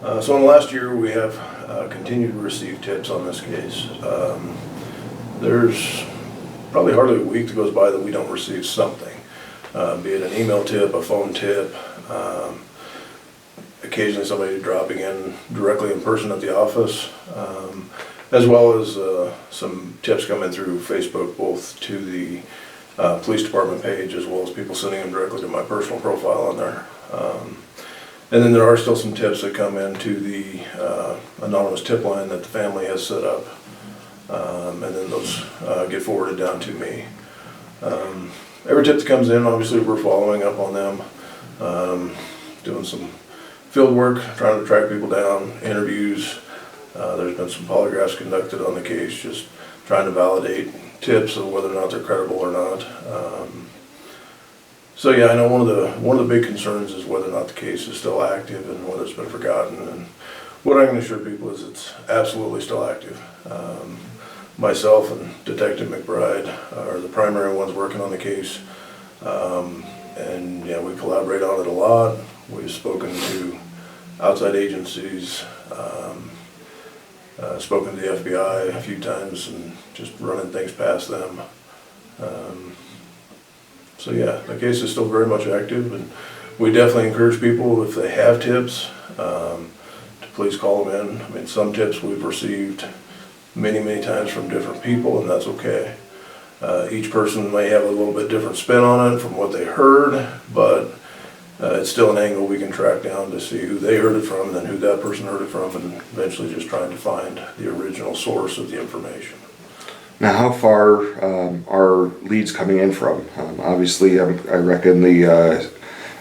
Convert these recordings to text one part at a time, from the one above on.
So in the last year, we have continued to receive tips on this case. There's probably hardly a week that goes by that we don't receive something, be it an email tip, a phone tip, occasionally somebody dropping in directly in person at the office, as well as some tips coming through Facebook, both to the police department page as well as people sending them directly to my personal profile on there. And then there are still some tips that come into the anonymous tip line that the family has set up, and then those get forwarded down to me. Every tip that comes in, obviously we're following up on them, doing some field work, trying to track people down, interviews. There's been some polygraphs conducted on the case, just trying to validate tips of whether or not they're credible or not. So yeah, I know one of the big concerns is whether or not the case is still active and whether it's been forgotten. And what I can assure people is it's absolutely still active. Myself and Detective McBride are the primary ones working on the case, and yeah, we collaborate on it a lot. We've spoken to outside agencies, spoken to the FBI a few times, and just running things past them. So yeah, the case is still very much active, and we definitely encourage people, if they have tips, to please call them in. I mean, some tips we've received many times from different people, and that's okay. Each person may have a little bit different spin on it from what they heard, but it's still an angle we can track down to see who they heard it from and then who that person heard it from, and eventually just trying to find the original source of the information. Now, how far are leads coming in from? Obviously, I reckon the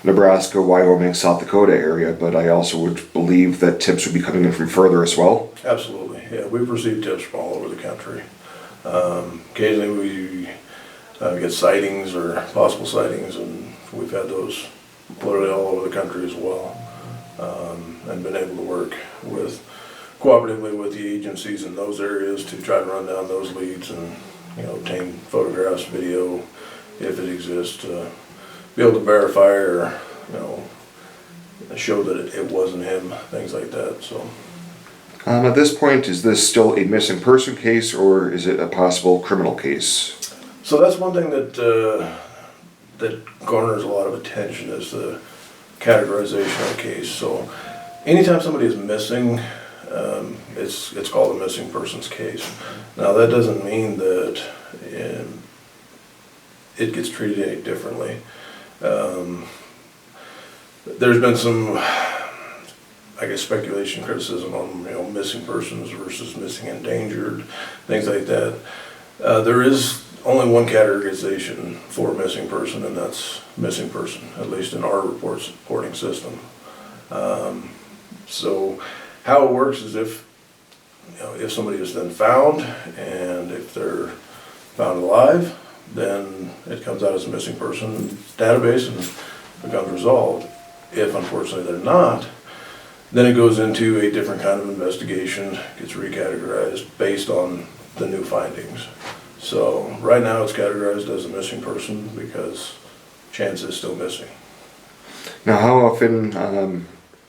Nebraska, Wyoming, South Dakota area, but I also would believe that tips would be coming in from further as well. Absolutely, yeah. We've received tips from all over the country. Occasionally we get sightings or possible sightings, and we've had those literally all over the country as well, and been able to work cooperatively with the agencies in those areas to try to run down those leads and, obtain photographs, video, if it exists, to be able to verify or, show that it wasn't him, things like that. So. At this point, is this still a missing person case, or is it a possible criminal case? So that's one thing that garners a lot of attention, is the categorization of the case. So anytime somebody is missing, it's called a missing persons case. Now that doesn't mean that it gets treated any differently. There's been some, I guess, speculation, criticism on missing persons versus missing endangered, things like that. There is only one categorization for missing person, and that's missing person, at least in our reporting system. So how it works is if somebody is then found, and if they're found alive, then it comes out as a missing person database and becomes resolved. If unfortunately they're not, then it goes into a different kind of investigation, gets recategorized based on the new findings. So right now it's categorized as a missing person because chance is still missing. Now, how often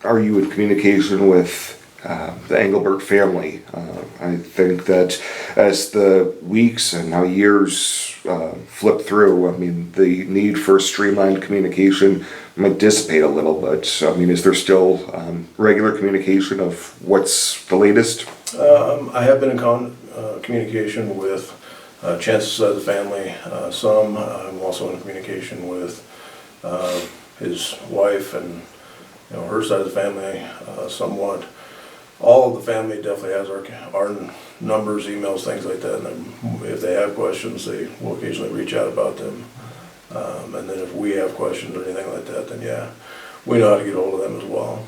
are you in communication with the Englebert family? I think that as the weeks and now years flip through, I mean, the need for streamlined communication might dissipate a little bit. I mean, is there still regular communication of what's the latest? I have been in communication with Chance's side of the family. I'm also in communication with his wife and her side of the family somewhat. All of the family definitely has our numbers, emails, things like that, and if they have questions, they will occasionally reach out about them. And then if we have questions or anything like that, then yeah, we know how to get hold of them as well.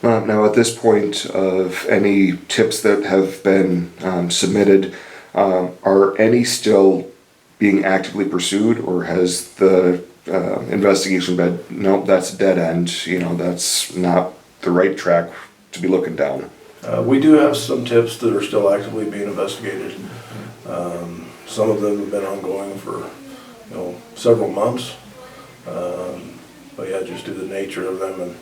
Now, at this point, of any tips that have been submitted, are any still being actively pursued, or has the investigation been, nope, that's a dead end, that's not the right track to be looking down? We do have some tips that are still actively being investigated. Some of them have been ongoing for several months, but yeah, just due to the nature of them and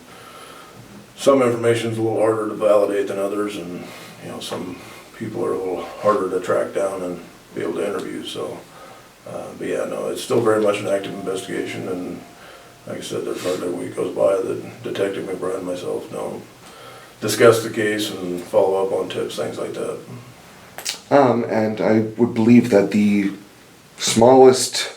some information's a little harder to validate than others, and, you know, some people are a little harder to track down and be able to interview, so. But yeah, no, it's still very much an active investigation, and like I said, there's hardly a week goes by that Detective McBride and myself don't discuss the case and follow up on tips, things like that. And I would believe that the smallest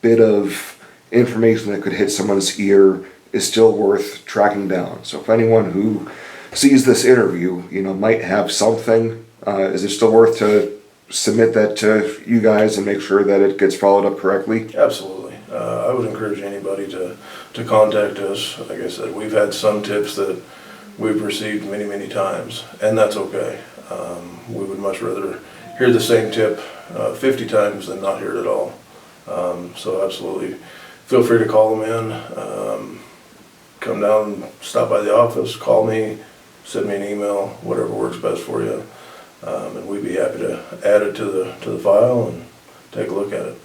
bit of information that could hit someone's ear is still worth tracking down. So if anyone who sees this interview, you know, might have something, is it still worth to submit that to you guys and make sure that it gets followed up correctly? Absolutely. I would encourage anybody to contact us. Like I said, we've had some tips that we've received many, many times, and that's okay. We would much rather hear the same tip 50 times than not hear it at all. So absolutely, feel free to call them in, come down, stop by the office, call me, send me an email, whatever works best for you. And we'd be happy to add it to the file and take a look at it.